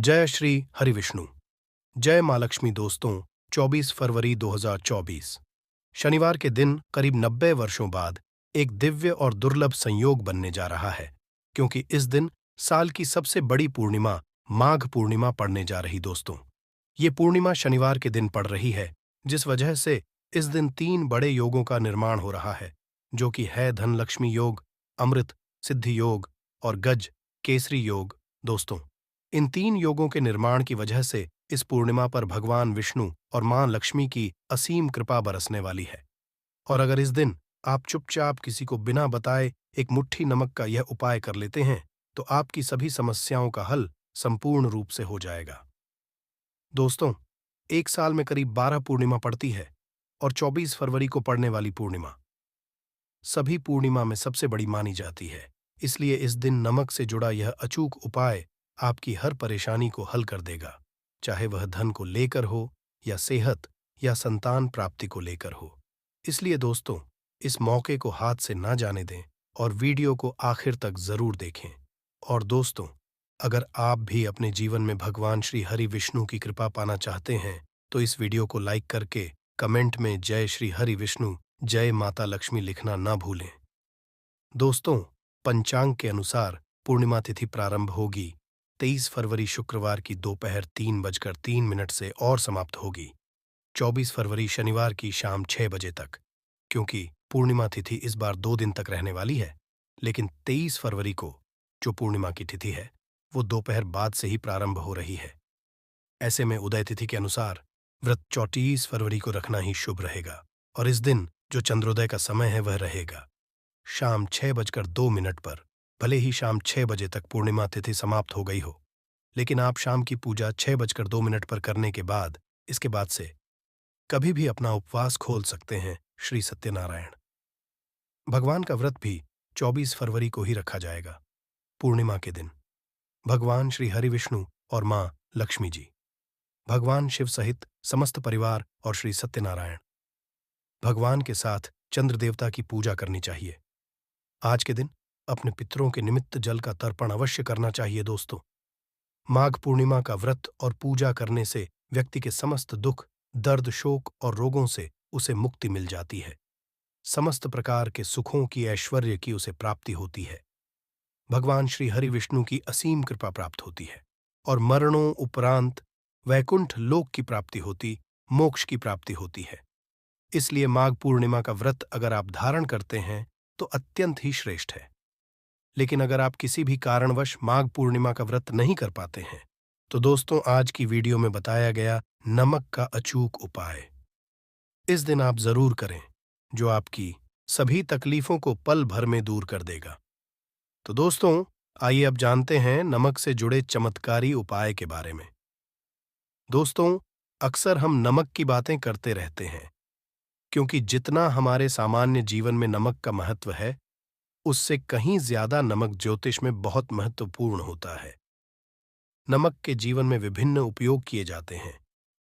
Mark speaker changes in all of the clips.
Speaker 1: जय श्री हरिविष्णु। जय माँ लक्ष्मी। दोस्तों, 24 फरवरी 2024 शनिवार के दिन करीब 90 वर्षों बाद एक दिव्य और दुर्लभ संयोग बनने जा रहा है, क्योंकि इस दिन साल की सबसे बड़ी पूर्णिमा माघ पूर्णिमा पड़ने जा रही। दोस्तों, ये पूर्णिमा शनिवार के दिन पड़ रही है, जिस वजह से इस दिन 3 बड़े योगों का निर्माण हो रहा है, जो कि है धन लक्ष्मी योग, अमृत सिद्धि योग और गज केसरी योग। दोस्तों, इन 3 योगों के निर्माण की वजह से इस पूर्णिमा पर भगवान विष्णु और मां लक्ष्मी की असीम कृपा बरसने वाली है। और अगर इस दिन आप चुपचाप किसी को बिना बताए एक मुट्ठी नमक का यह उपाय कर लेते हैं, तो आपकी सभी समस्याओं का हल संपूर्ण रूप से हो जाएगा। दोस्तों, एक साल में करीब 12 पूर्णिमा पड़ती है और 24 फरवरी को पड़ने वाली पूर्णिमा सभी पूर्णिमा में सबसे बड़ी मानी जाती है। इसलिए इस दिन नमक से जुड़ा यह अचूक उपाय आपकी हर परेशानी को हल कर देगा, चाहे वह धन को लेकर हो या सेहत या संतान प्राप्ति को लेकर हो। इसलिए दोस्तों, इस मौके को हाथ से ना जाने दें और वीडियो को आखिर तक जरूर देखें। और दोस्तों, अगर आप भी अपने जीवन में भगवान श्री हरि विष्णु की कृपा पाना चाहते हैं, तो इस वीडियो को लाइक करके कमेंट में जय श्री हरि विष्णु, जय माता लक्ष्मी लिखना ना भूलें। दोस्तों, पंचांग के अनुसार पूर्णिमा तिथि प्रारंभ होगी 23 फरवरी शुक्रवार की दोपहर 3:03 से और समाप्त होगी 24 फरवरी शनिवार की शाम 6 बजे तक। क्योंकि पूर्णिमा तिथि इस बार 2 दिन तक रहने वाली है, लेकिन 23 फरवरी को जो पूर्णिमा की तिथि है, वो दोपहर बाद से ही प्रारंभ हो रही है। ऐसे में उदय तिथि के अनुसार व्रत 24 फरवरी को रखना ही शुभ रहेगा। और इस दिन जो चंद्रोदय का समय है वह रहेगा शाम 6:02 पर। भले ही शाम 6 बजे तक पूर्णिमा तिथि समाप्त हो गई हो, लेकिन आप शाम की पूजा 6:02 पर करने के बाद इसके बाद से कभी भी अपना उपवास खोल सकते हैं। श्री सत्यनारायण। भगवान का व्रत भी 24 फरवरी को ही रखा जाएगा, पूर्णिमा के दिन। भगवान श्री हरि विष्णु और मां लक्ष्मी जी, भगवान शिव सहित समस्त परिवार और श्री सत्यनारायण भगवान के साथ चंद्र देवता की पूजा करनी चाहिए। आज के दिन अपने पितरों के निमित्त जल का तर्पण अवश्य करना चाहिए। दोस्तों, माघ पूर्णिमा का व्रत और पूजा करने से व्यक्ति के समस्त दुख, दर्द, शोक और रोगों से उसे मुक्ति मिल जाती है। समस्त प्रकार के सुखों की, ऐश्वर्य की उसे प्राप्ति होती है। भगवान श्री हरि विष्णु की असीम कृपा प्राप्त होती है और मरणों उपरांत वैकुंठ लोक की प्राप्ति होती, मोक्ष की प्राप्ति होती है। इसलिए माघ पूर्णिमा का व्रत अगर आप धारण करते हैं तो अत्यंत ही श्रेष्ठ है। लेकिन अगर आप किसी भी कारणवश माघ पूर्णिमा का व्रत नहीं कर पाते हैं, तो दोस्तों, आज की वीडियो में बताया गया नमक का अचूक उपाय इस दिन आप जरूर करें, जो आपकी सभी तकलीफों को पल भर में दूर कर देगा। तो दोस्तों, आइए अब जानते हैं नमक से जुड़े चमत्कारी उपाय के बारे में। दोस्तों, अक्सर हम नमक की बातें करते रहते हैं, क्योंकि जितना हमारे सामान्य जीवन में नमक का महत्व है, उससे कहीं ज्यादा नमक ज्योतिष में बहुत महत्वपूर्ण होता है। नमक के जीवन में विभिन्न उपयोग किए जाते हैं,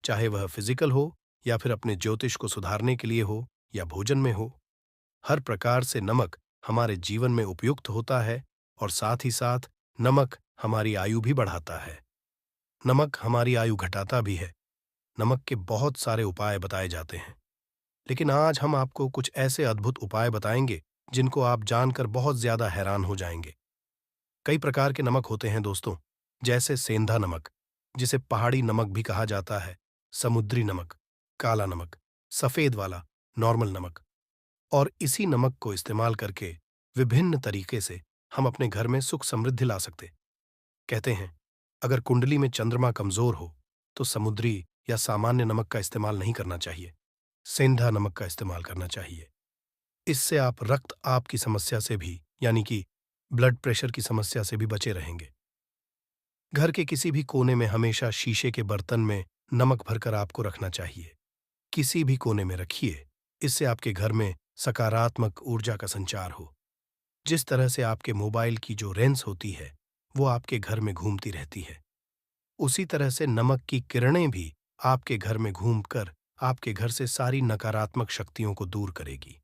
Speaker 1: चाहे वह फिजिकल हो या फिर अपने ज्योतिष को सुधारने के लिए हो या भोजन में हो। हर प्रकार से नमक हमारे जीवन में उपयुक्त होता है और साथ ही साथ नमक हमारी आयु भी बढ़ाता है। नमक हमारी आयु घटाता भी है। नमक के बहुत सारे उपाय बताए जाते हैं, लेकिन आज हम आपको कुछ ऐसे अद्भुत उपाय बताएंगे जिनको आप जानकर बहुत ज्यादा हैरान हो जाएंगे। कई प्रकार के नमक होते हैं दोस्तों, जैसे सेंधा नमक, जिसे पहाड़ी नमक भी कहा जाता है, समुद्री नमक, काला नमक, सफेद वाला नॉर्मल नमक। और इसी नमक को इस्तेमाल करके विभिन्न तरीके से हम अपने घर में सुख समृद्धि ला सकते। कहते हैं, अगर कुंडली में चंद्रमा कमजोर हो तो समुद्री या सामान्य नमक का इस्तेमाल नहीं करना चाहिए, सेंधा नमक का इस्तेमाल करना चाहिए। इससे आप रक्त आपकी समस्या से भी, यानी कि ब्लड प्रेशर की समस्या से भी बचे रहेंगे। घर के किसी भी कोने में हमेशा शीशे के बर्तन में नमक भरकर आपको रखना चाहिए। किसी भी कोने में रखिए, इससे आपके घर में सकारात्मक ऊर्जा का संचार हो। जिस तरह से आपके मोबाइल की जो रेंस होती है वो आपके घर में घूमती रहती है, उसी तरह से नमक की किरणें भी आपके घर में घूमकर आपके घर से सारी नकारात्मक शक्तियों को दूर करेगी।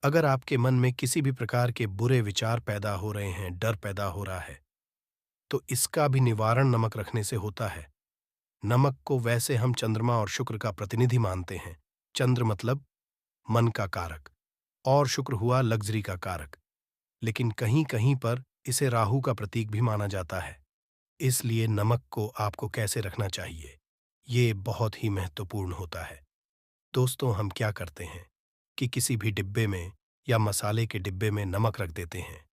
Speaker 1: अगर आपके मन में किसी भी प्रकार के बुरे विचार पैदा हो रहे हैं, डर पैदा हो रहा है, तो इसका भी निवारण नमक रखने से होता है। नमक को वैसे हम चंद्रमा और शुक्र का प्रतिनिधि मानते हैं। चंद्र मतलब मन का कारक और शुक्र हुआ लग्जरी का कारक। लेकिन कहीं कहीं पर इसे राहु का प्रतीक भी माना जाता है। इसलिए नमक को आपको कैसे रखना चाहिए, ये बहुत ही महत्वपूर्ण होता है। दोस्तों, हम क्या करते हैं कि किसी भी डिब्बे में या मसाले के डिब्बे में नमक रख देते हैं।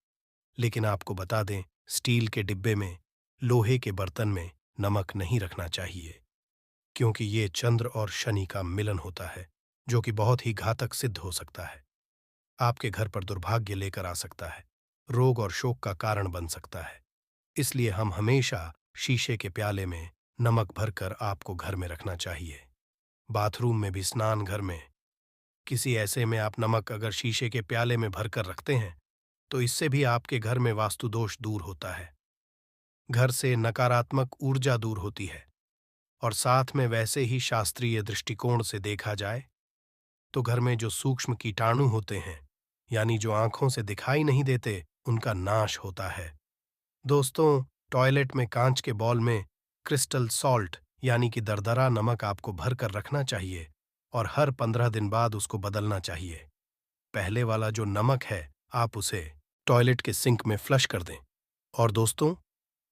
Speaker 1: लेकिन आपको बता दें, स्टील के डिब्बे में, लोहे के बर्तन में नमक नहीं रखना चाहिए, क्योंकि ये चंद्र और शनि का मिलन होता है, जो कि बहुत ही घातक सिद्ध हो सकता है। आपके घर पर दुर्भाग्य लेकर आ सकता है, रोग और शोक का कारण बन सकता है। इसलिए हम हमेशा शीशे के प्याले में नमक भरकर आपको घर में रखना चाहिए। बाथरूम में भी, स्नान घर में, किसी ऐसे में आप नमक अगर शीशे के प्याले में भरकर रखते हैं, तो इससे भी आपके घर में वास्तु दोष दूर होता है। घर से नकारात्मक ऊर्जा दूर होती है। और साथ में वैसे ही शास्त्रीय दृष्टिकोण से देखा जाए तो घर में जो सूक्ष्म कीटाणु होते हैं, यानी जो आंखों से दिखाई नहीं देते, उनका नाश होता है। दोस्तों, टॉयलेट में कांच के बॉल में क्रिस्टल सॉल्ट यानी कि दरदरा नमक आपको भर कर रखना चाहिए और हर 15 दिन बाद उसको बदलना चाहिए। पहले वाला जो नमक है, आप उसे टॉयलेट के सिंक में फ्लश कर दें। और दोस्तों,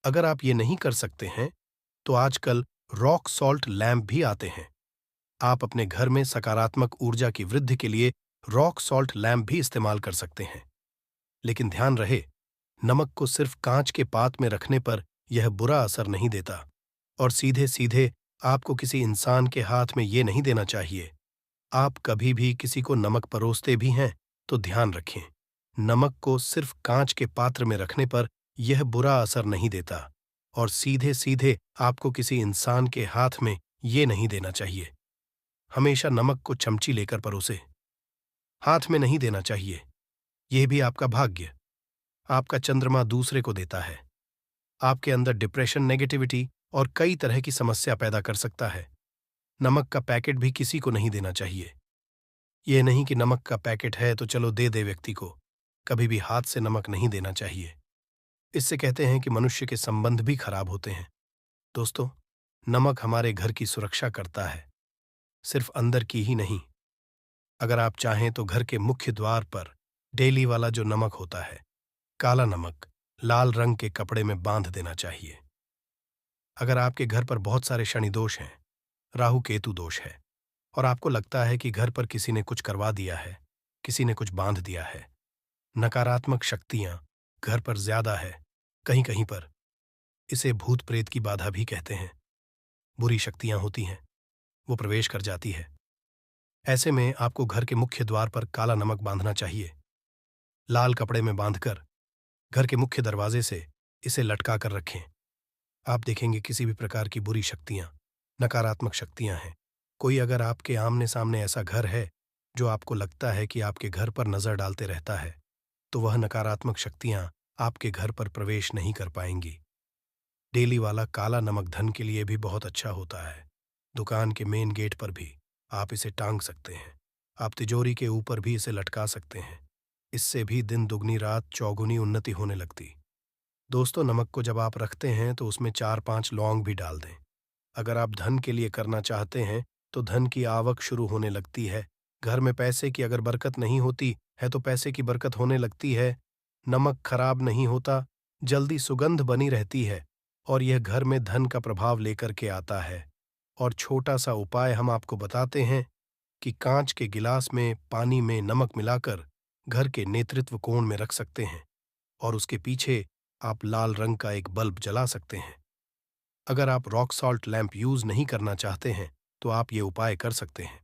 Speaker 1: अगर आप ये नहीं कर सकते हैं, तो आजकल रॉक सॉल्ट लैंप भी आते हैं। आप अपने घर में सकारात्मक ऊर्जा की वृद्धि के लिए रॉक सॉल्ट लैंप भी इस्तेमाल कर सकते हैं। लेकिन ध्यान रहे, नमक को सिर्फ कांच के पात्र में रखने पर यह बुरा असर नहीं देता। और सीधे सीधे आपको किसी इंसान के हाथ में ये नहीं देना चाहिए। आप कभी भी किसी को नमक परोसते भी हैं, तो ध्यान रखें, नमक को सिर्फ कांच के पात्र में रखने पर यह बुरा असर नहीं देता। और सीधे सीधे आपको किसी इंसान के हाथ में ये नहीं देना चाहिए। हमेशा नमक को चमची लेकर परोसे, हाथ में नहीं देना चाहिए। यह भी आपका भाग्य, आपका चंद्रमा दूसरे को देता है। आपके अंदर डिप्रेशन, नेगेटिविटी और कई तरह की समस्या पैदा कर सकता है। नमक का पैकेट भी किसी को नहीं देना चाहिए। यह नहीं कि नमक का पैकेट है तो चलो दे दे व्यक्ति को। कभी भी हाथ से नमक नहीं देना चाहिए। इससे कहते हैं कि मनुष्य के संबंध भी खराब होते हैं। दोस्तों, नमक हमारे घर की सुरक्षा करता है, सिर्फ अंदर की ही नहीं। अगर आप चाहें तो घर के मुख्य द्वार पर डेली वाला जो नमक होता है, काला नमक, लाल रंग के कपड़े में बांध देना चाहिए। अगर आपके घर पर बहुत सारे शनि दोष हैं, राहु केतु दोष है, और आपको लगता है कि घर पर किसी ने कुछ करवा दिया है, किसी ने कुछ बांध दिया है, नकारात्मक शक्तियां घर पर ज्यादा है, कहीं कहीं पर इसे भूत प्रेत की बाधा भी कहते हैं। बुरी शक्तियां होती हैं, वो प्रवेश कर जाती है। ऐसे में आपको घर के मुख्य द्वार पर काला नमक बांधना चाहिए। लाल कपड़े में बांधकर घर के मुख्य दरवाजे से इसे लटका कर रखें। आप देखेंगे किसी भी प्रकार की बुरी शक्तियां, नकारात्मक शक्तियां हैं। कोई अगर आपके आमने सामने ऐसा घर है जो आपको लगता है कि आपके घर पर नजर डालते रहता है, तो वह नकारात्मक शक्तियां आपके घर पर प्रवेश नहीं कर पाएंगी। डेली वाला काला नमक धन के लिए भी बहुत अच्छा होता है। दुकान के मेन गेट पर भी आप इसे टांग सकते हैं। आप तिजोरी के ऊपर भी इसे लटका सकते हैं। इससे भी दिन दुगनी रात चौगुनी उन्नति होने लगती। दोस्तों, नमक को जब आप रखते हैं तो उसमें 4-5 लौंग भी डाल दें। अगर आप धन के लिए करना चाहते हैं तो धन की आवक शुरू होने लगती है। घर में पैसे की अगर बरकत नहीं होती है तो पैसे की बरकत होने लगती है। नमक खराब नहीं होता, जल्दी सुगंध बनी रहती है और यह घर में धन का प्रभाव लेकर के आता है। और छोटा सा उपाय हम आपको बताते हैं कि कांच के गिलास में पानी में नमक मिलाकर घर के नेतृत्व कोण में रख सकते हैं और उसके पीछे आप लाल रंग का एक बल्ब जला सकते हैं। अगर आप रॉक सॉल्ट लैंप यूज नहीं करना चाहते हैं तो आप ये उपाय कर सकते हैं।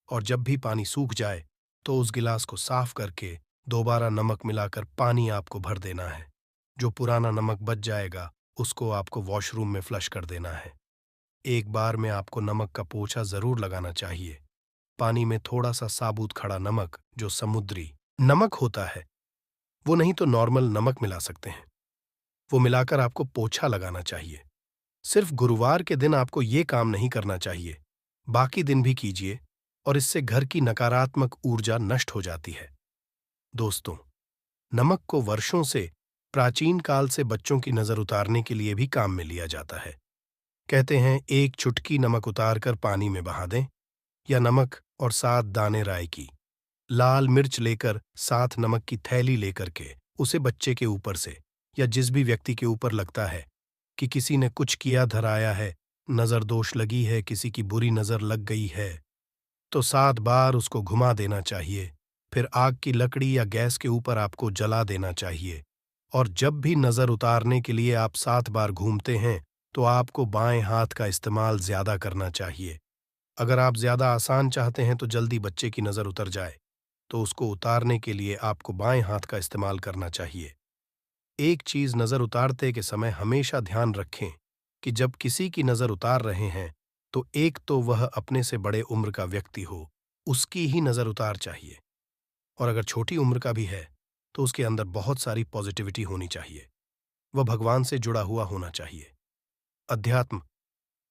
Speaker 1: और जब भी पानी सूख जाए तो उस गिलास को साफ करके दोबारा नमक मिलाकर पानी आपको भर देना है। जो पुराना नमक बच जाएगा उसको आपको वॉशरूम में फ्लश कर देना है। एक बार में आपको नमक का पोछा जरूर लगाना चाहिए। पानी में थोड़ा सा साबुत खड़ा नमक, जो समुद्री नमक होता है, वो नहीं तो नॉर्मल नमक मिला सकते हैं, वो मिलाकर आपको पोछा लगाना चाहिए। सिर्फ गुरुवार के दिन आपको ये काम नहीं करना चाहिए, बाकी दिन भी कीजिए और इससे घर की नकारात्मक ऊर्जा नष्ट हो जाती है। दोस्तों, नमक को वर्षों से प्राचीन काल से बच्चों की नजर उतारने के लिए भी काम में लिया जाता है। कहते हैं एक चुटकी नमक उतार कर पानी में बहा दें, या नमक और 7 दाने राई की, लाल मिर्च लेकर साथ नमक की थैली लेकर के उसे बच्चे के ऊपर से या जिस भी व्यक्ति के ऊपर लगता है कि किसी ने कुछ किया धराया है, नजर दोष लगी है, किसी की बुरी नजर लग गई है, तो 7 बार उसको घुमा देना चाहिए। फिर आग की लकड़ी या गैस के ऊपर आपको जला देना चाहिए। और जब भी नजर उतारने के लिए आप 7 बार घूमते हैं तो आपको बाएं हाथ का इस्तेमाल ज्यादा करना चाहिए। अगर आप ज्यादा आसान चाहते हैं तो जल्दी बच्चे की नजर उतर जाए, तो उसको उतारने के लिए आपको बाएं हाथ का इस्तेमाल करना चाहिए। एक चीज नजर उतारते के समय हमेशा ध्यान रखें कि जब किसी की नजर उतार रहे हैं तो एक तो वह अपने से बड़े उम्र का व्यक्ति हो, उसकी ही नजर उतार चाहिए। और अगर छोटी उम्र का भी है तो उसके अंदर बहुत सारी पॉजिटिविटी होनी चाहिए। वह भगवान से जुड़ा हुआ होना चाहिए। अध्यात्म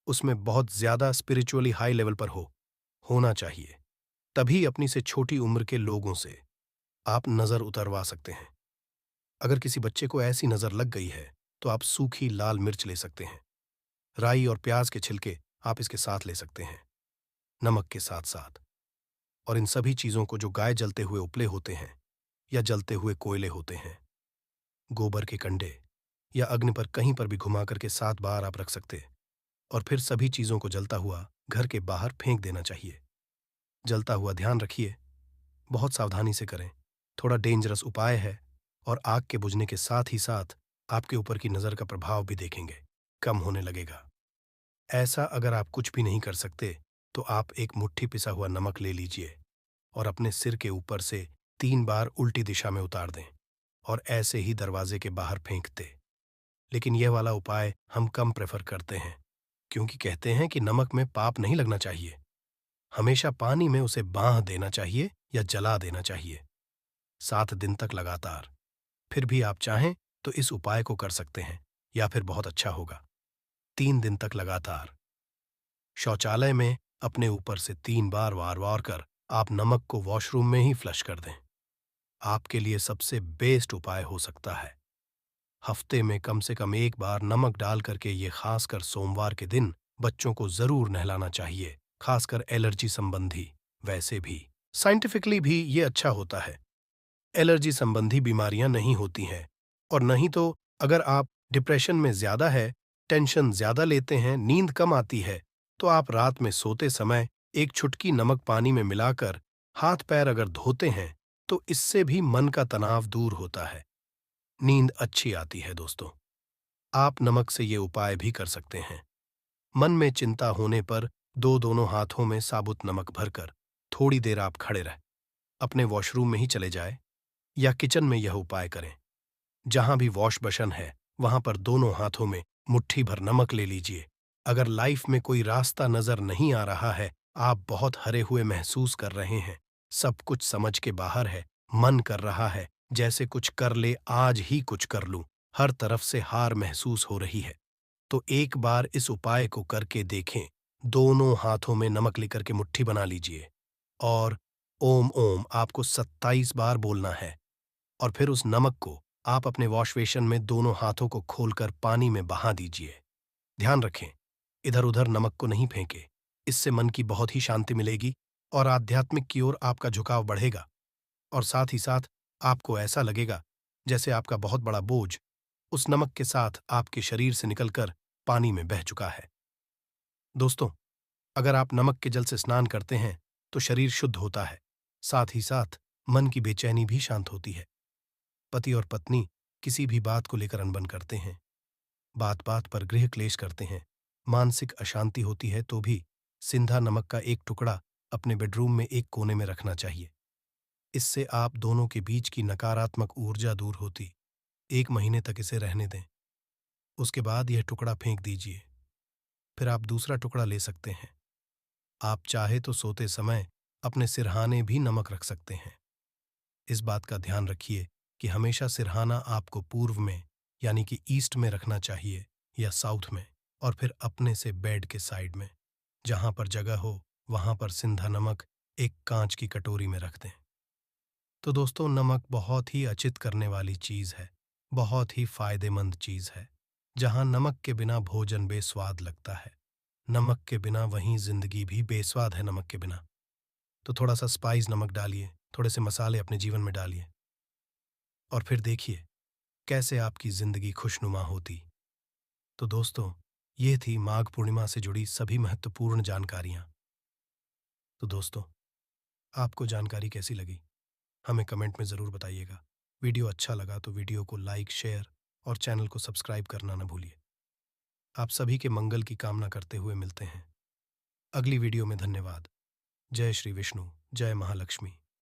Speaker 1: उसमें बहुत ज्यादा स्पिरिचुअली हाई लेवल पर होना चाहिए। तभी अपनी से छोटी उम्र के लोगों से आप नजर उतरवा सकते हैं। अगर किसी बच्चे को ऐसी नजर लग गई है तो आप सूखी लाल मिर्च ले सकते हैं। राई और प्याज के छिलके आप इसके साथ ले सकते हैं, नमक के साथ साथ। और इन सभी चीजों को जो गाय जलते हुए उपले होते हैं या जलते हुए कोयले होते हैं, गोबर के कंडे या अग्नि पर कहीं पर भी घुमा करके 7 बार आप रख सकते। और फिर सभी चीजों को जलता हुआ घर के बाहर फेंक देना चाहिए। जलता हुआ ध्यान रखिए, बहुत सावधानी से करें, थोड़ा डेंजरस उपाय है। और आग के बुझने के साथ ही साथ आपके ऊपर की नजर का प्रभाव भी देखेंगे कम होने लगेगा। ऐसा अगर आप कुछ भी नहीं कर सकते तो आप एक मुट्ठी पिसा हुआ नमक ले लीजिए और अपने सिर के ऊपर से 3 बार उल्टी दिशा में उतार दें और ऐसे ही दरवाजे के बाहर फेंक दें। लेकिन यह वाला उपाय हम कम प्रेफर करते हैं, क्योंकि कहते हैं कि नमक में पाप नहीं लगना चाहिए। हमेशा पानी में उसे बांध देना चाहिए या जला देना चाहिए 7 दिन तक लगातार। फिर भी आप चाहें तो इस उपाय को कर सकते हैं, या फिर बहुत अच्छा होगा 3 दिन तक लगातार। शौचालय में अपने ऊपर से 3 बार वार वार कर आप नमक को वॉशरूम में ही फ्लश कर दें। आपके लिए सबसे बेस्ट उपाय हो सकता है। हफ्ते में कम से कम 1 बार नमक डाल करके ये खासकर सोमवार के दिन बच्चों को जरूर नहलाना चाहिए, खासकर एलर्जी संबंधी। वैसे भी साइंटिफिकली भी ये अच्छा होता है। एलर्जी संबंधी बीमारियां नहीं होती हैं। और नहीं तो अगर आप डिप्रेशन में ज्यादा है, टेंशन ज्यादा लेते हैं, नींद कम आती है, तो आप रात में सोते समय एक चुटकी नमक पानी में मिलाकर हाथ पैर अगर धोते हैं तो इससे भी मन का तनाव दूर होता है, नींद अच्छी आती है। दोस्तों, आप नमक से ये उपाय भी कर सकते हैं। मन में चिंता होने पर दोनों हाथों में साबुत नमक भरकर थोड़ी देर आप खड़े रह अपने वॉशरूम में ही चले जाए या किचन में यह उपाय करें। जहां भी वॉश बेसिन है वहां पर दोनों हाथों में मुट्ठी भर नमक ले लीजिए। अगर लाइफ में कोई रास्ता नजर नहीं आ रहा है, आप बहुत हरे हुए महसूस कर रहे हैं, सब कुछ समझ के बाहर है, मन कर रहा है जैसे कुछ कर ले, आज ही कुछ कर लूं, हर तरफ से हार महसूस हो रही है, तो एक बार इस उपाय को करके देखें। दोनों हाथों में नमक लेकर के मुट्ठी बना लीजिए और ओम ओम आपको 27 बार बोलना है। और फिर उस नमक को आप अपने वॉश बेसिन में दोनों हाथों को खोलकर पानी में बहा दीजिए। ध्यान रखें, इधर उधर नमक को नहीं फेंके। इससे मन की बहुत ही शांति मिलेगी और आध्यात्मिक की ओर आपका झुकाव बढ़ेगा। और साथ ही साथ आपको ऐसा लगेगा जैसे आपका बहुत बड़ा बोझ उस नमक के साथ आपके शरीर से निकलकर पानी में बह चुका है। दोस्तों, अगर आप नमक के जल से स्नान करते हैं तो शरीर शुद्ध होता है, साथ ही साथ मन की बेचैनी भी शांत होती है। पति और पत्नी किसी भी बात को लेकर अनबन करते हैं, बात बात पर गृह क्लेश करते हैं, मानसिक अशांति होती है, तो भी सिंधा नमक का एक टुकड़ा अपने बेडरूम में एक कोने में रखना चाहिए। इससे आप दोनों के बीच की नकारात्मक ऊर्जा दूर होती। 1 महीने तक इसे रहने दें, उसके बाद यह टुकड़ा फेंक दीजिए। फिर आप दूसरा टुकड़ा ले सकते हैं। आप चाहे तो सोते समय अपने सिरहाने भी नमक रख सकते हैं। इस बात का ध्यान रखिए कि हमेशा सिरहाना आपको पूर्व में यानी कि ईस्ट में रखना चाहिए या साउथ में, और फिर अपने से बेड के साइड में। जहां पर जगह हो वहां पर सिंधा नमक एक कांच की कटोरी में रख दें। तो दोस्तों, नमक बहुत ही अचित करने वाली चीज है, बहुत ही फायदेमंद चीज है। जहां नमक के बिना भोजन बेस्वाद लगता है, नमक के बिना वहीं जिंदगी भी बेस्वाद है नमक के बिना। तो थोड़ा सा स्पाइस नमक डालिए, थोड़े से मसाले अपने जीवन में डालिए और फिर देखिए कैसे आपकी जिंदगी खुशनुमा होती। तो दोस्तों, ये थी माघ पूर्णिमा से जुड़ी सभी महत्वपूर्ण जानकारियां। तो दोस्तों, आपको जानकारी कैसी लगी हमें कमेंट में ज़रूर बताइएगा। वीडियो अच्छा लगा तो वीडियो को लाइक, शेयर और चैनल को सब्सक्राइब करना न भूलिए। आप सभी के मंगल की कामना करते हुए मिलते हैं अगली वीडियो में। धन्यवाद। जय श्री विष्णु, जय महालक्ष्मी।